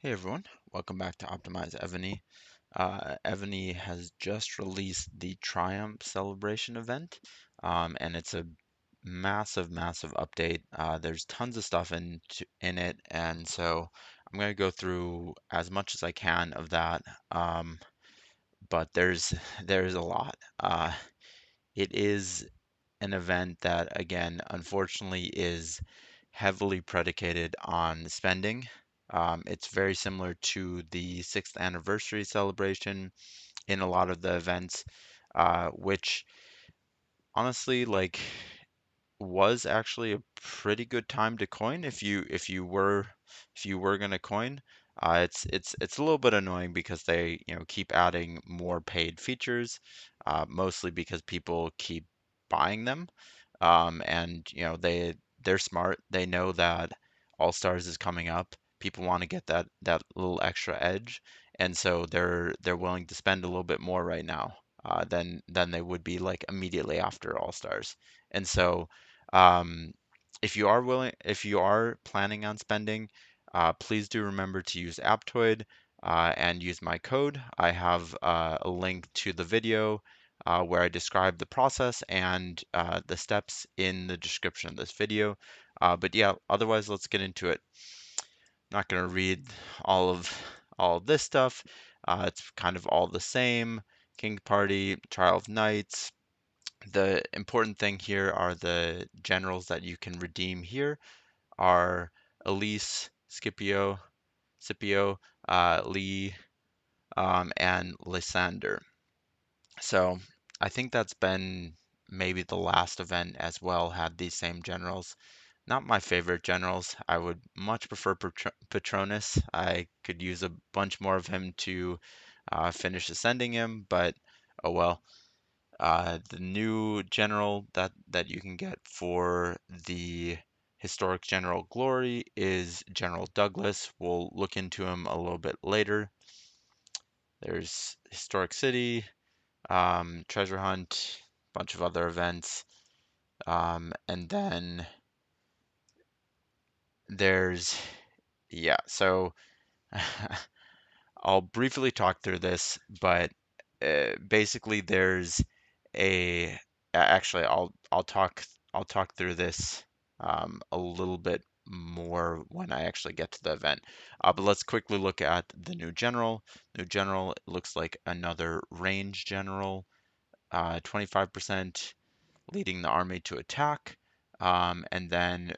Hey everyone, welcome back to Optimize Evony. Evony has just released the Triumph Celebration event, and it's a massive update. There's tons of stuff in it, and so I'm going to go through as much as I can of that. Um, but there's a lot. It is an event that, again, unfortunately, is heavily predicated on spending. It's very similar to the sixth anniversary celebration in a lot of the events, which honestly, like, was actually a pretty good time to coin if you were gonna coin. It's a little bit annoying because they keep adding more paid features, mostly because people keep buying them. And they're smart. They know that All Stars is coming up. People want to get that little extra edge, and so they're willing to spend a little bit more right now than they would be like immediately after All Stars. And so um, if you are planning on spending, please do remember to use Aptoide and use my code. I have a link to the video where I describe the process and the steps in the description of this video. But yeah, otherwise, let's get into it. Not going to read all of all of this stuff. It's kind of all the same. King Party, Trial of Knights. The important thing here are the generals that you can redeem here are Elise, Scipio, Lee, and Lysander. So I think that's been maybe the last event as well had these same generals. Not my favorite generals. I would much prefer Patronus. I could use a bunch more of him to finish ascending him, but oh well. The new general that you can get for the historic general glory is General Douglas. We'll look into him a little bit later. There's historic city, treasure hunt, bunch of other events, and then there's yeah. So I'll briefly talk through this, but basically there's actually I'll talk through this a little bit more when I actually get to the event. But let's quickly look at the new general. New general looks like another range general, 25% leading the army to attack, and then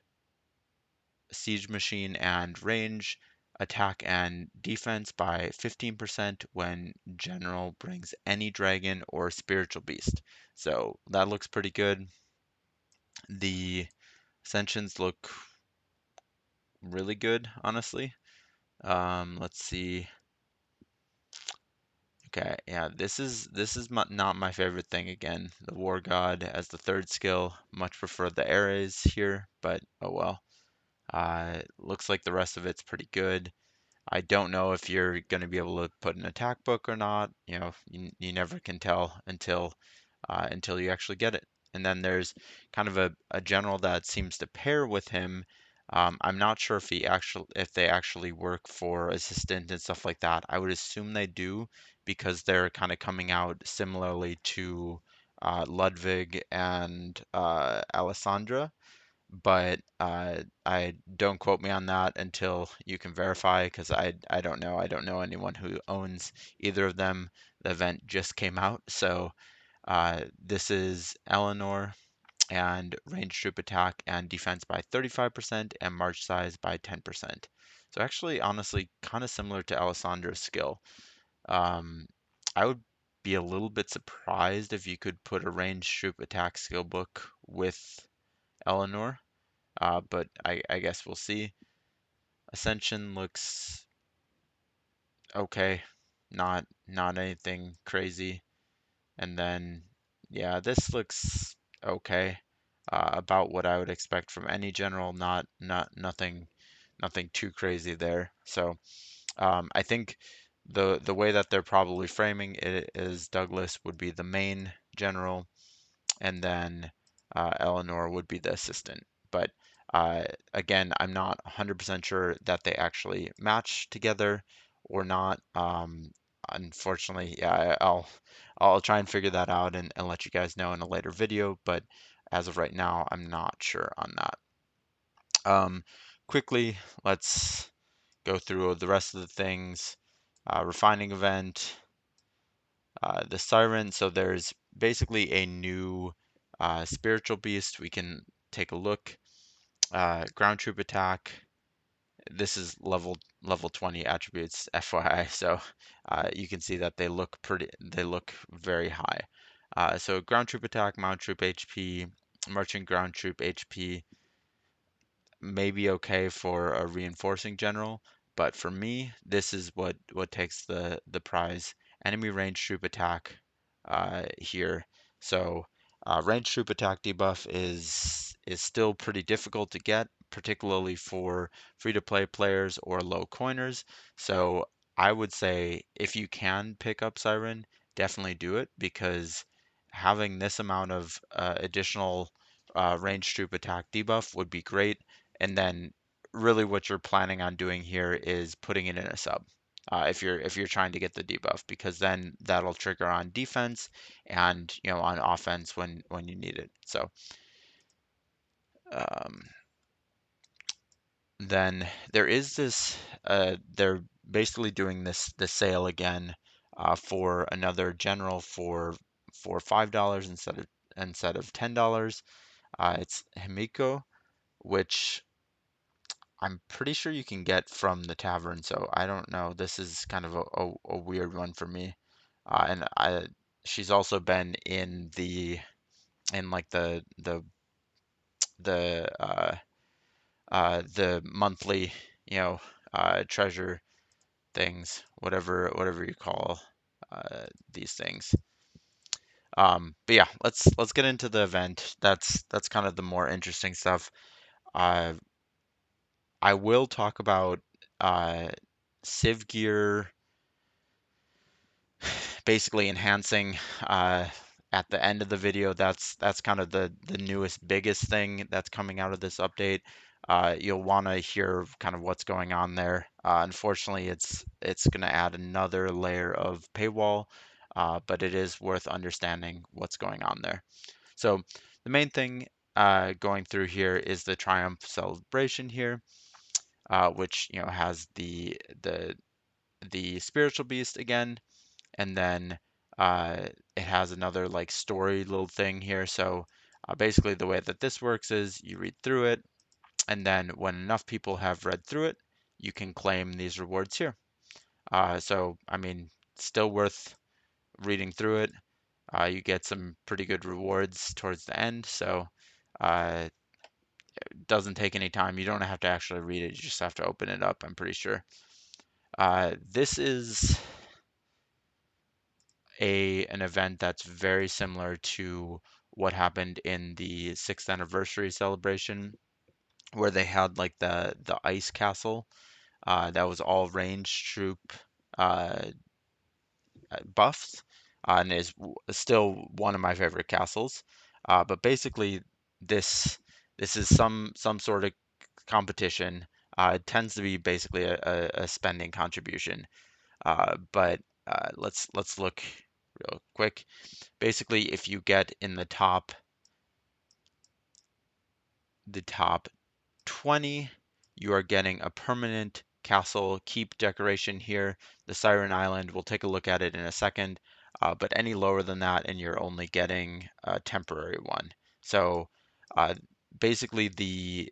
siege machine and range, attack and defense by 15% when general brings any dragon or spiritual beast. So that looks pretty good. The ascensions look really good, honestly. Let's see. Okay, yeah, this is not my favorite thing again. The War God as the third skill. Much prefer the Ares here, but oh well. Looks like the rest of it's pretty good. I don't know if you're going to be able to put an attack book or not. You never can tell until you actually get it. And then there's kind of a general that seems to pair with him. I'm not sure if they actually work for assistant and stuff like that. I would assume they do because they're kind of coming out similarly to Ludwig and Alessandra, but I don't quote me on that until you can verify because I don't know. I don't know anyone who owns either of them. The event just came out, so this is Eleanor and range troop attack and defense by 35% and march size by 10%. So actually, honestly, kind of similar to Alessandra's skill. Um, I would be a little bit surprised if you could put a range troop attack skill book with Eleanor, but I guess we'll see. Ascension looks okay, not anything crazy. And then yeah, this looks okay, about what I would expect from any general. Nothing too crazy there. So I think the way that they're probably framing it is Douglas would be the main general, and then Eleanor would be the assistant. But Again, I'm not 100% sure that they actually match together or not. Unfortunately, yeah, I'll try and figure that out and let you guys know in a later video, but as of right now, I'm not sure on that. Quickly, let's go through the rest of the things. Refining event, the Siren. So there's basically a new spiritual beast. We can take a look. Ground troop attack. This is level 20 attributes, FYI. So you can see that they look very high. So ground troop attack, mount troop HP, merchant ground troop HP, may be okay for a reinforcing general, but for me, this is what takes the prize. Enemy range troop attack here. So range troop attack debuff is still pretty difficult to get, particularly for free-to-play players or low coiners. So I would say if you can pick up Siren, definitely do it because having this amount of additional range troop attack debuff would be great. And then really what you're planning on doing here is putting it in a sub. If you're trying to get the debuff, because then that'll trigger on defense and on offense when you need it. So um, then there is this they're basically doing this sale again for another general for $5 instead of $10. It's Himiko, which I'm pretty sure you can get from the tavern, so I don't know. This is kind of a weird one for me. She's also been in like the the monthly, treasure things, whatever you call these things. But yeah, let's get into the event. That's kind of the more interesting stuff. Uh, I will talk about Civ gear basically enhancing at the end of the video. That's kind of the newest biggest thing that's coming out of this update. You'll want to hear kind of what's going on there. Unfortunately, it's going to add another layer of paywall, but it is worth understanding what's going on there. So the main thing going through here is the Triumph celebration here, which has the spiritual beast again, and then it has another like story little thing here. So basically the way that this works is you read through it, and then when enough people have read through it, you can claim these rewards here. So I mean, still worth reading through it. You get some pretty good rewards towards the end, so it doesn't take any time. You don't have to actually read it, you just have to open it up, I'm pretty sure. This is an event that's very similar to what happened in the 6th anniversary celebration, where they had like the ice castle that was all range troop uh, buffs, and is still one of my favorite castles. But basically, this this is some sort of competition. It tends to be basically a spending contribution. But let's look real quick. Basically, if you get in the top 20, you are getting a permanent castle keep decoration here. The Siren Island, we'll take a look at it in a second, but any lower than that, and you're only getting a temporary one. So basically, the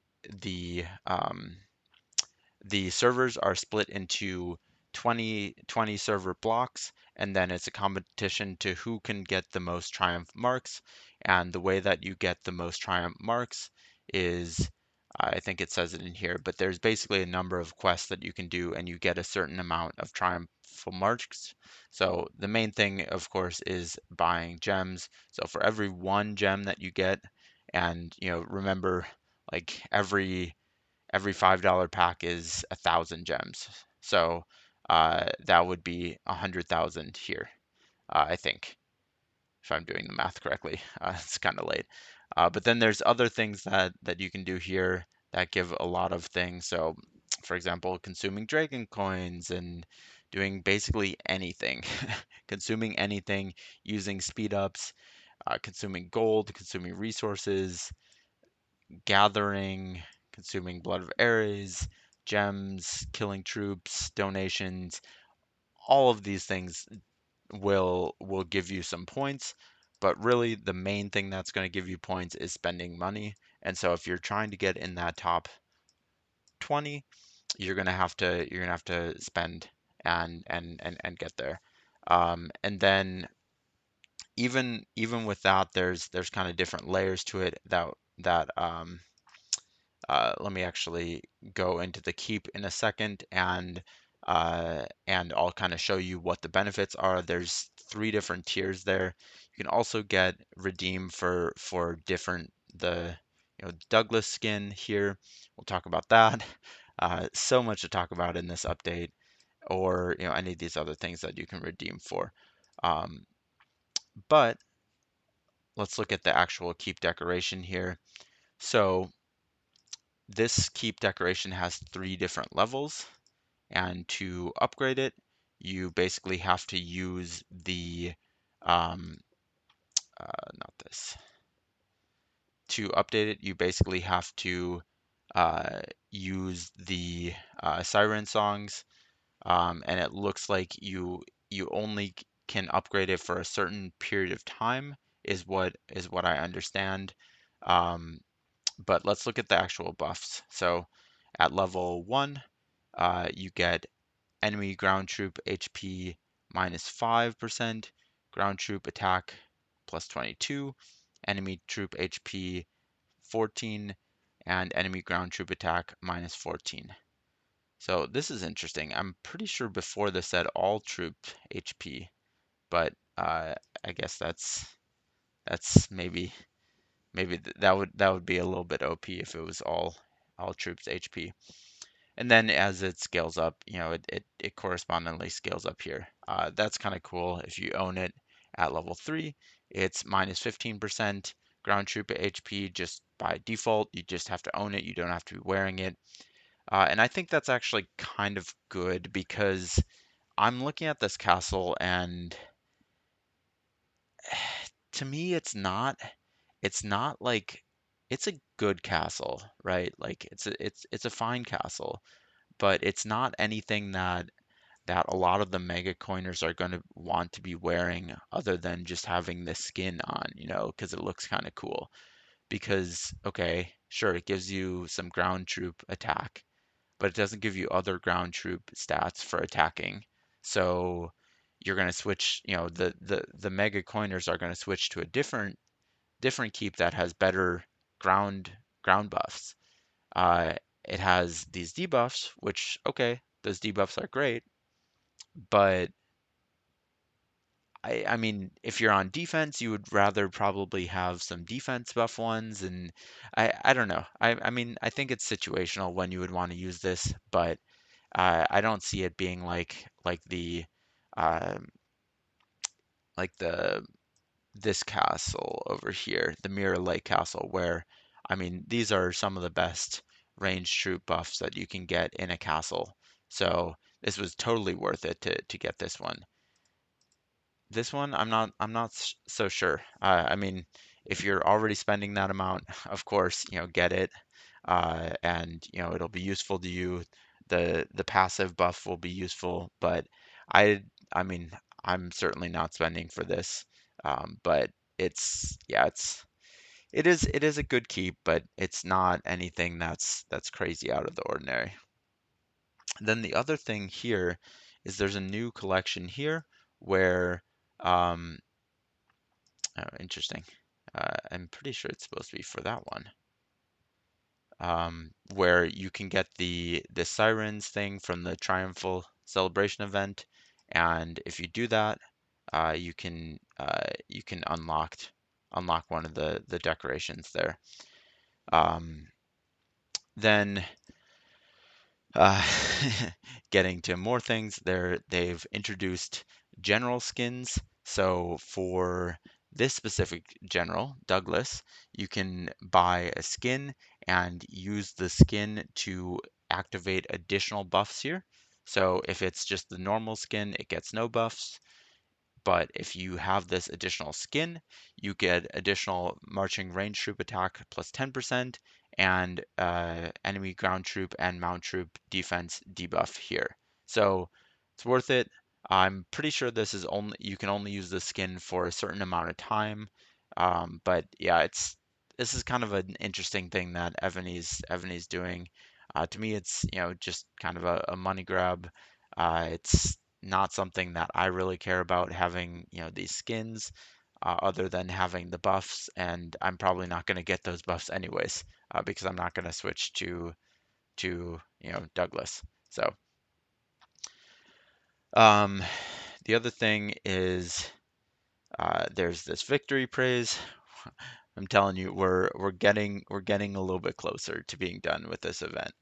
servers are split into 20 server blocks, and then it's a competition to who can get the most triumph marks. And the way that you get the most triumph marks is, I think it says it in here, but there's basically a number of quests that you can do, and you get a certain amount of triumphal marks. So the main thing, of course, is buying gems. So for every one gem that you get, and remember, like every $5 pack is 1,000 gems. So that would be 100,000 here, I think, if I'm doing the math correctly. It's kind of late. But then there's other things that you can do here. that give a lot of things. So, for example, consuming dragon coins and doing basically anything, consuming anything, using speed ups, consuming gold, consuming resources, gathering, consuming blood of Ares, gems, killing troops, donations. All of these things will give you some points, but really the main thing that's going to give you points is spending money. And so if you're trying to get in that top 20, you're gonna have to spend and get there. And then even with that, there's kind of different layers to it that let me actually go into the keep in a second and I'll kind of show you what the benefits are. There's three different tiers there. You can also get redeem for different the Douglas skin here. We'll talk about that. So much to talk about in this update, or any of these other things that you can redeem for. Um, but let's look at the actual keep decoration here. So this keep decoration has three different levels, and to upgrade it, you basically have to use the um, not this. To update it, you basically have to use the Siren songs, and it looks like you only can upgrade it for a certain period of time, is what I understand. Um, but let's look at the actual buffs. So at level 1, you get enemy ground troop HP minus 5%, ground troop attack plus 22, enemy troop HP 14, and enemy ground troop attack minus 14. So this is interesting. I'm pretty sure before this said all troop HP, but I guess that's that would be a little bit OP if it was all troops HP. And then as it scales up, it correspondingly scales up here. That's kind of cool. If you own it at level 3, it's minus 15% ground troop HP just by default. You just have to own it. You don't have to be wearing it. And I think that's actually kind of good because I'm looking at this castle and to me it's not like it's a good castle, right? Like it's a fine castle, but it's not anything that a lot of the mega coiners are going to want to be wearing other than just having the skin on, because it looks kind of cool. Because, okay, sure, it gives you some ground troop attack, but it doesn't give you other ground troop stats for attacking. So you're going to switch, the mega coiners are going to switch to a different keep that has better ground ground buffs. It has these debuffs, which, okay, those debuffs are great, but I mean, if you're on defense, you would rather probably have some defense buff ones, and I don't know. I mean, I think it's situational when you would want to use this, but I don't see it being uh, like the this castle over here, the Mirror Lake Castle, where I mean, these are some of the best range troop buffs that you can get in a castle. So this was totally worth it to get this one. This one, I'm not so sure. I mean, if you're already spending that amount, of course, get it, and it'll be useful to you. The passive buff will be useful, but I I mean, I'm certainly not spending for this. But it is a good keep, but it's not anything that's crazy out of the ordinary. Then the other thing here is there's a new collection here where um, oh, interesting. I'm pretty sure it's supposed to be for that one. Where you can get the Sirens thing from the Triumphal Celebration event, and if you do that, you can unlock one of the decorations there. Um, then uh, getting to more things, they've introduced general skins. So for this specific general, Douglas, you can buy a skin and use the skin to activate additional buffs here. So if it's just the normal skin, it gets no buffs. But if you have this additional skin, you get additional marching range troop attack plus 10% and enemy ground troop and mount troop defense debuff here. So it's worth it. I'm pretty sure this is only you can only use the skin for a certain amount of time. But yeah, this is kind of an interesting thing that Evony's doing. To me, it's just kind of a money grab. It's not something that I really care about having, these skins, other than having the buffs, and I'm probably not going to get those buffs anyways, because I'm not going to switch to Douglas. So, um, the other thing is there's this victory praise. I'm telling you, we're getting a little bit closer to being done with this event,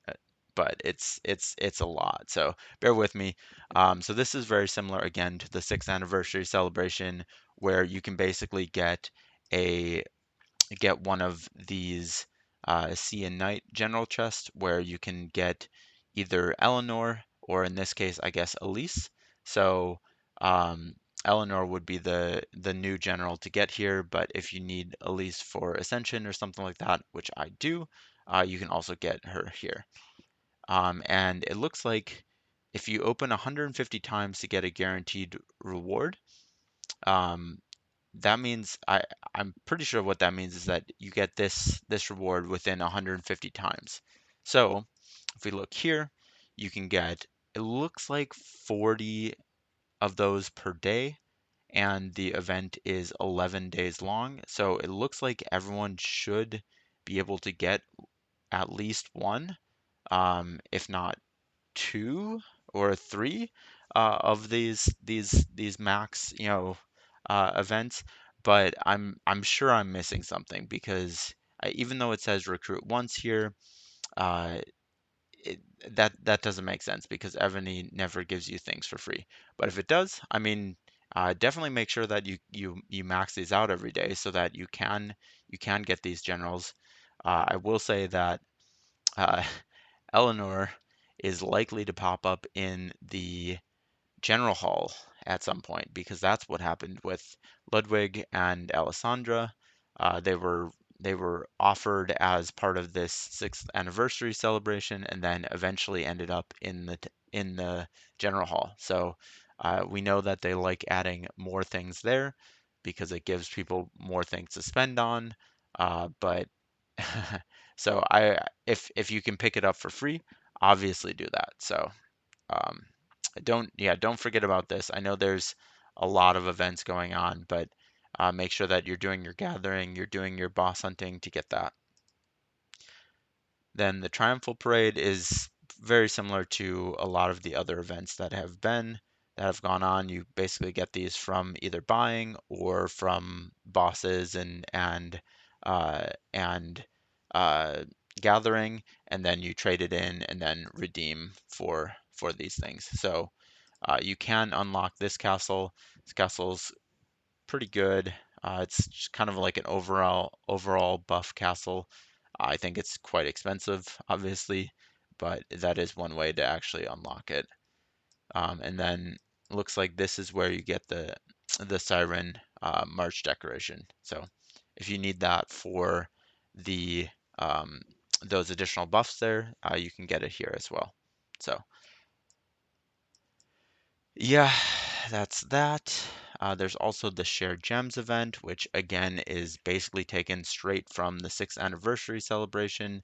but it's a lot. So bear with me. So this is very similar again to the 6th anniversary celebration, where you can basically a get one of these Sea and Night general chests, where you can get either Eleanor or, in this case, I guess Elise. So um, Eleanor would be the new general to get here, but if you need Elise for Ascension or something like that, which I do, you can also get her here. And it looks like if you open 150 times to get a guaranteed reward, um, that means I'm pretty sure what that means is that you get this reward within 150 times. So if we look here, you can get, it looks like 40 of those per day, and the event is 11 days long. So it looks like everyone should be able to get at least one, if not two or three, of these max, events. But I'm sure I'm missing something, because even though it says recruit once here, uh, it, that doesn't make sense, because Evony never gives you things for free. But if it does, I mean, definitely make sure that you max these out every day, so that you can get these generals. I will say that uh, Eleanor is likely to pop up in the general hall at some point, because that's what happened with Ludwig and Alessandra. They were offered as part of this 6th anniversary celebration, and then eventually ended up in the general hall. So we know that they like adding more things there, because it gives people more things to spend on. But so if you can pick it up for free, obviously do that. So um, don't forget about this. I know there's a lot of events going on, but make sure that you're doing your gathering, you're doing your boss hunting to get that. Then the Triumphal Parade is very similar to a lot of the other events that have gone on. You basically get these from either buying or from bosses and uh, gathering, and then you trade it in and then redeem for these things. So you can unlock this castle. This castle's pretty good. It's just kind of like an overall buff castle. I think it's quite expensive, obviously, but that is one way to actually unlock it. And then looks like this is where you get the Siren March decoration. So if you need that for the um, those additional buffs there, you can get it here as well. So yeah, that's that. There's also the Shared Gems event, which again is basically taken straight from the 6th anniversary celebration.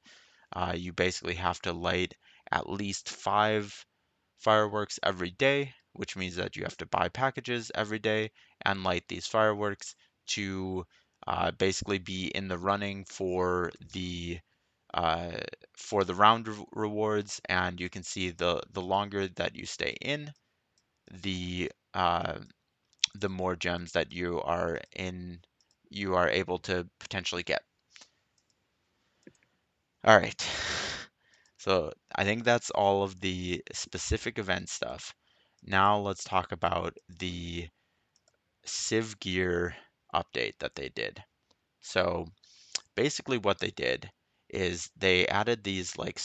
You basically have to light at least 5 fireworks every day, which means that you have to buy packages every day and light these fireworks to basically be in the running uh, for the round rewards. And you can see the longer that you stay in, the the more gems that you are able to potentially get. All right. So I think that's all of the specific event stuff. Now let's talk about the Civ Gear update that they did. So basically what they did is they added these like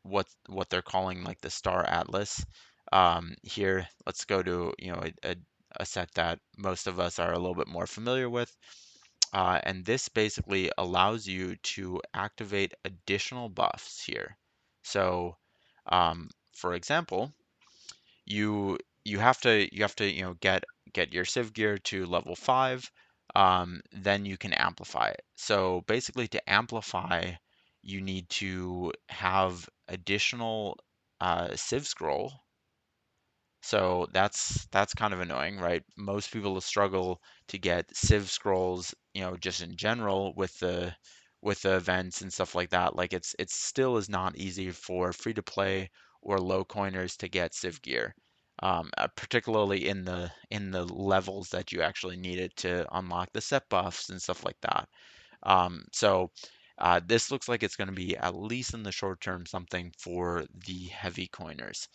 what they're calling like the Star Atlas. Here, let's go to a set that most of us are a little bit more familiar with. And this basically allows you to activate additional buffs here. So, for example, you have to get your Civ gear to level 5. Then you can amplify it. So basically, to amplify, you need to have additional Civ scroll. So that's kind of annoying, right? Most people will struggle to get Civ scrolls, just in general with the events and stuff like that. Like it's still is not easy for free to play or low coiners to get Civ gear, particularly in the levels that you actually needed to unlock the set buffs and stuff like that. So this looks like it's going to be, at least in the short term, something for the heavy coiners.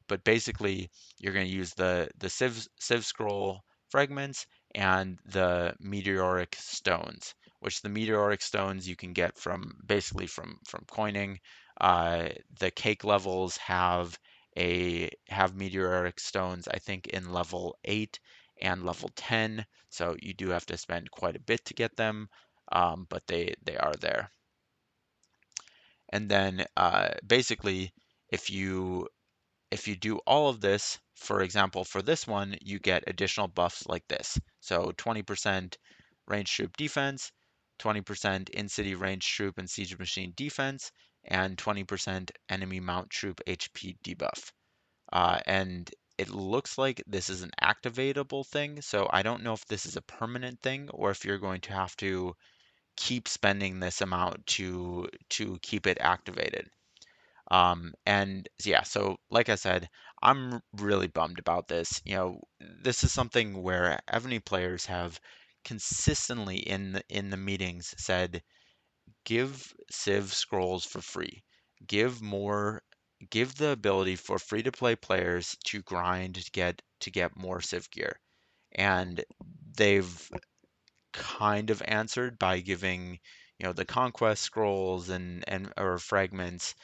But basically, you're going to use the Civ scroll fragments and the meteoric stones, which the meteoric stones you can get from basically from coining. The cake levels have meteoric stones, I think, in level 8 and level 10. So you do have to spend quite a bit to get them, but they are there. And then basically, if you if you do all of this, for example, for this one, you get additional buffs like this. So 20% range troop defense, 20% in-city range troop and siege machine defense, and 20% enemy mount troop HP debuff. And it looks like this is an activatable thing, so I don't know if this is a permanent thing or if you're going to have to keep spending this amount to keep it activated. And yeah, so like I said, I'm really bummed about this. This is something where Evony players have consistently in the meetings said, give Civ scrolls for free. Give more, give the ability for free to play players to grind to get more Civ gear. And they've kind of answered by giving, the conquest scrolls and or fragments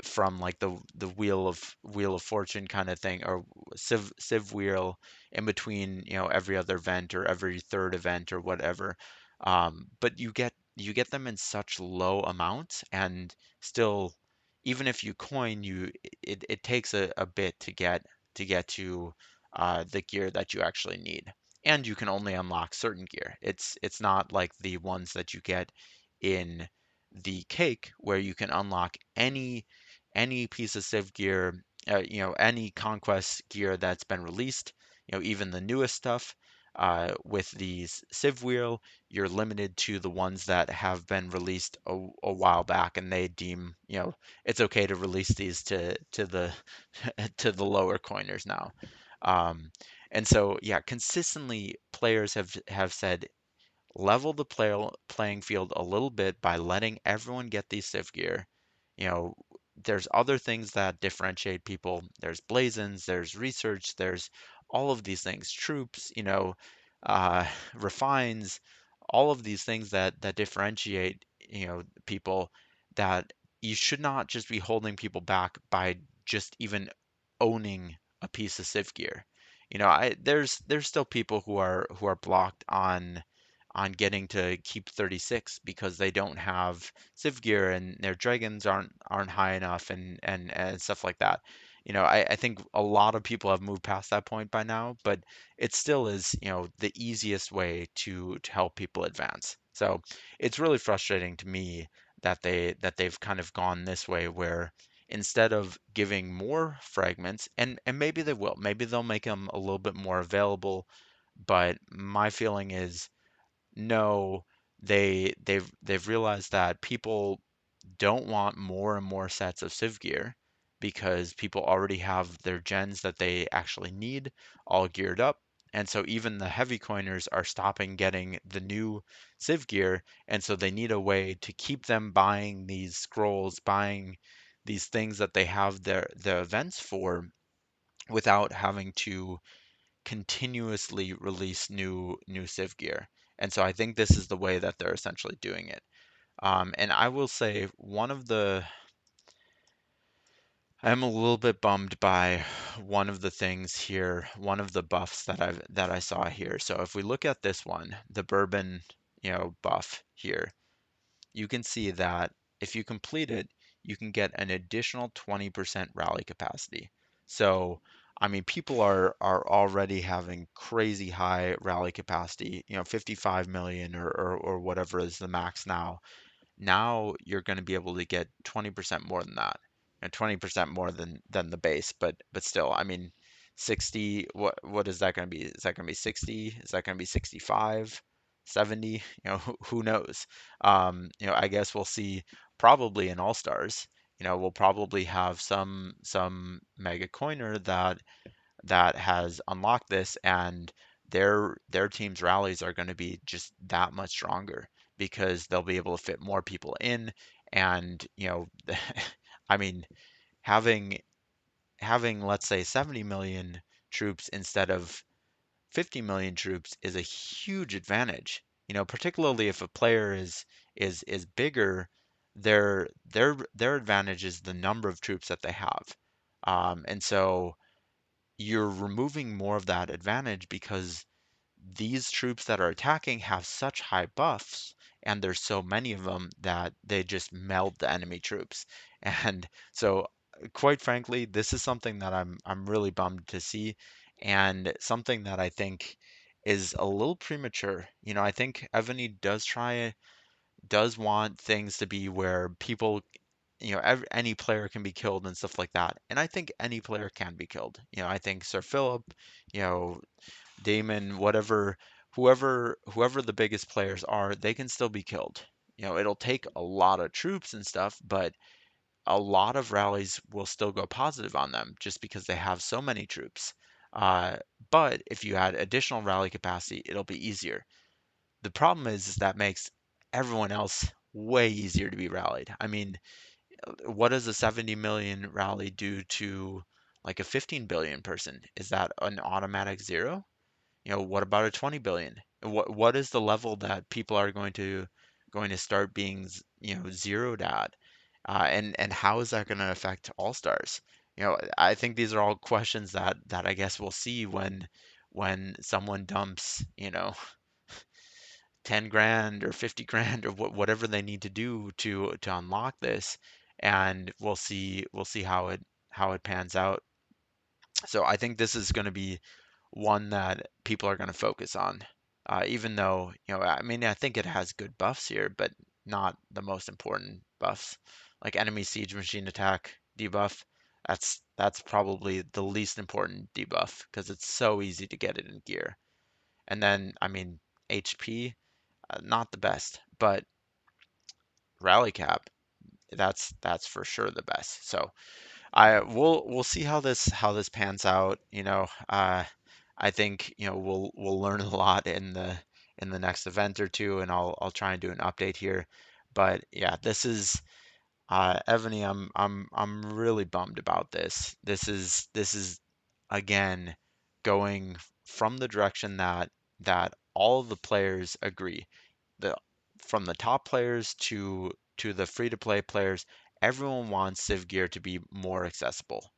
from like the wheel of fortune kind of thing, or civ wheel in between, every other event or every third event or whatever. But you get them in such low amounts, and still, even if you coin, it takes a bit to get to the gear that you actually need, and you can only unlock certain gear. It's not like the ones that you get in the cake where you can unlock any piece of Civ gear, any conquest gear that's been released, even the newest stuff. With these Civ wheel, you're limited to the ones that have been released a while back, and they deem, it's okay to release these to the to the lower coiners now. Um, and so, yeah, consistently players have said, level the playing field a little bit by letting everyone get these Civ gear. You know, there's other things that differentiate people. There's blazons, there's research, there's all of these things, troops, uh, refines, all of these things that differentiate, people, that you should not just be holding people back by just even owning a piece of Civ gear. There's still people who are blocked on getting to keep 36 because they don't have Civ gear and their dragons aren't high enough, and stuff like that. I think a lot of people have moved past that point by now, but it still is, the easiest way to help people advance. So it's really frustrating to me that they've kind of gone this way, where instead of giving more fragments, and maybe they will, maybe they'll make them a little bit more available, but my feeling is no, they've realized that people don't want more and more sets of Civ gear because people already have their gens that they actually need all geared up. And so even the heavy coiners are stopping getting the new Civ gear, and so they need a way to keep them buying these scrolls, buying these things that they have their events for, without having to continuously release new Civ gear. And so I think this is the way that they're essentially doing it. And I will say I'm a little bit bummed by one of the things here, one of the buffs that I saw here. So if we look at this one, the bourbon, buff here, you can see that if you complete it, you can get an additional 20% rally capacity. So, I mean, people are already having crazy high rally capacity, 55 million or whatever is the max now. Now you're going to be able to get 20% more than that, and 20% more than the base. But still, I mean, 60. What is that going to be? Is that going to be 60? Is that going to be 65? 70? Who knows? I guess we'll see probably in All Stars. We'll probably have some mega coiner that has unlocked this, and their team's rallies are going to be just that much stronger because they'll be able to fit more people in. And I mean, having having, let's say, 70 million troops instead of 50 million troops is a huge advantage. Particularly if a player is bigger, their advantage is the number of troops that they have. And so you're removing more of that advantage because these troops that are attacking have such high buffs, and there's so many of them that they just meld the enemy troops. And so, quite frankly, this is something that I'm really bummed to see, and something that I think is a little premature. I think Evany does want things to be where people, any player can be killed and stuff like that. And I think any player can be killed. I think Sir Philip, you know, Damon, whoever the biggest players are, they can still be killed. It'll take a lot of troops and stuff, but a lot of rallies will still go positive on them just because they have so many troops. Uh, but if you add additional rally capacity, it'll be easier. The problem is that makes everyone else way easier to be rallied. I mean, what does a 70 million rally do to like a 15 billion person? Is that an automatic zero? What about a 20 billion? What is the level that people are going to start being, zeroed at? And how is that going to affect All Stars? I think these are all questions that I guess we'll see when someone dumps, 10 grand or 50 grand or whatever they need to do to unlock this, and we'll see how it pans out. So I think this is going to be one that people are going to focus on. Even though, I mean, I think it has good buffs here, but not the most important buffs. Like enemy siege machine attack debuff, that's probably the least important debuff because it's so easy to get it in gear. And then, I mean, HP, not the best, but rally cap, that's for sure the best. So we'll see how this pans out. I think we'll learn a lot in the next event or two, and I'll try and do an update here. But yeah, this is Evany. I'm really bummed about this. This is again going from the direction that all of the players agree. The From the top players to the free to play players, everyone wants Civ gear to be more accessible.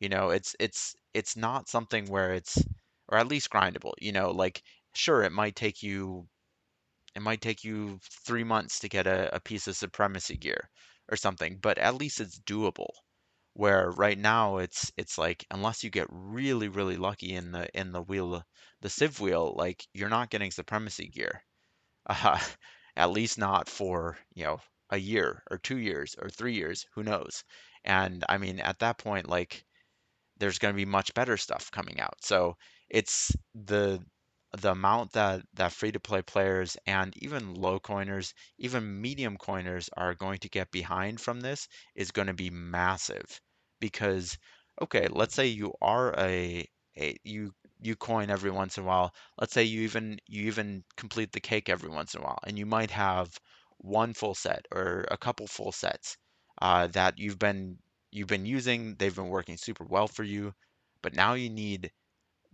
It's not something where it's, or at least grindable. Like sure, it might take you 3 months to get a piece of supremacy gear or something, but at least it's doable. Where right now it's like unless you get really really lucky in the wheel, the Civ wheel, like you're not getting supremacy gear. Uh, at least not for, a year or 2 years or 3 years, who knows? And I mean, at that point, like there's going to be much better stuff coming out. So it's the amount that free to play players and even low coiners, even medium coiners are going to get behind from this is going to be massive. Because okay, let's say you are you coin every once in a while. Let's say you even complete the cake every once in a while, and you might have one full set or a couple full sets that you've been using, they've been working super well for you, but now you need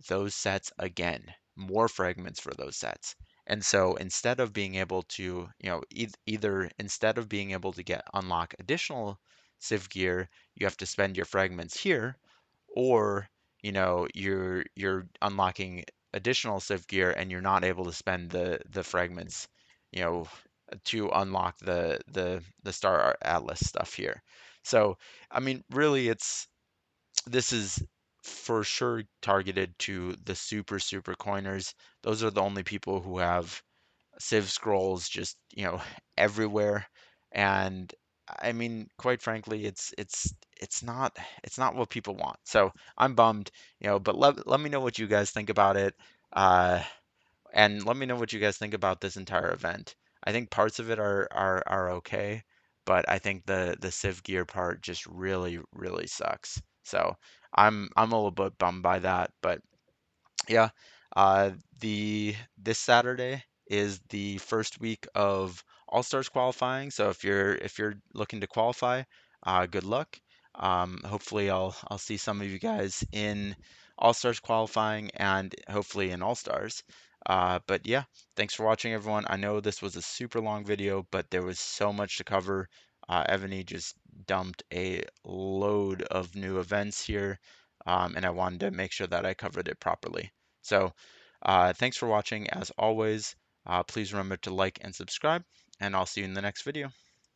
those sets again, more fragments for those sets. And so instead of being able to, either instead of being able to get unlock additional Civ gear, you have to spend your fragments here, or you're unlocking additional Civ gear and you're not able to spend the fragments, you know, to unlock the Star Atlas stuff here. So, I mean, really, this is for sure targeted to the super coiners. Those are the only people who have Civ scrolls just, everywhere. And I mean, quite frankly, it's not what people want. So I'm bummed, but let me know what you guys think about it. Uh, and let me know what you guys think about this entire event. I think parts of it are okay, but I think the Civ gear part just really sucks. So I'm a little bit bummed by that, but yeah, uh, the this Saturday is the first week of All Stars qualifying. So if you're looking to qualify, good luck. Hopefully I'll see some of you guys in All Stars qualifying and hopefully in All Stars. But yeah, thanks for watching, everyone. I know this was a super long video, but there was so much to cover. Evony just dumped a load of new events here, and I wanted to make sure that I covered it properly. So, thanks for watching. As always, please remember to like and subscribe, and I'll see you in the next video.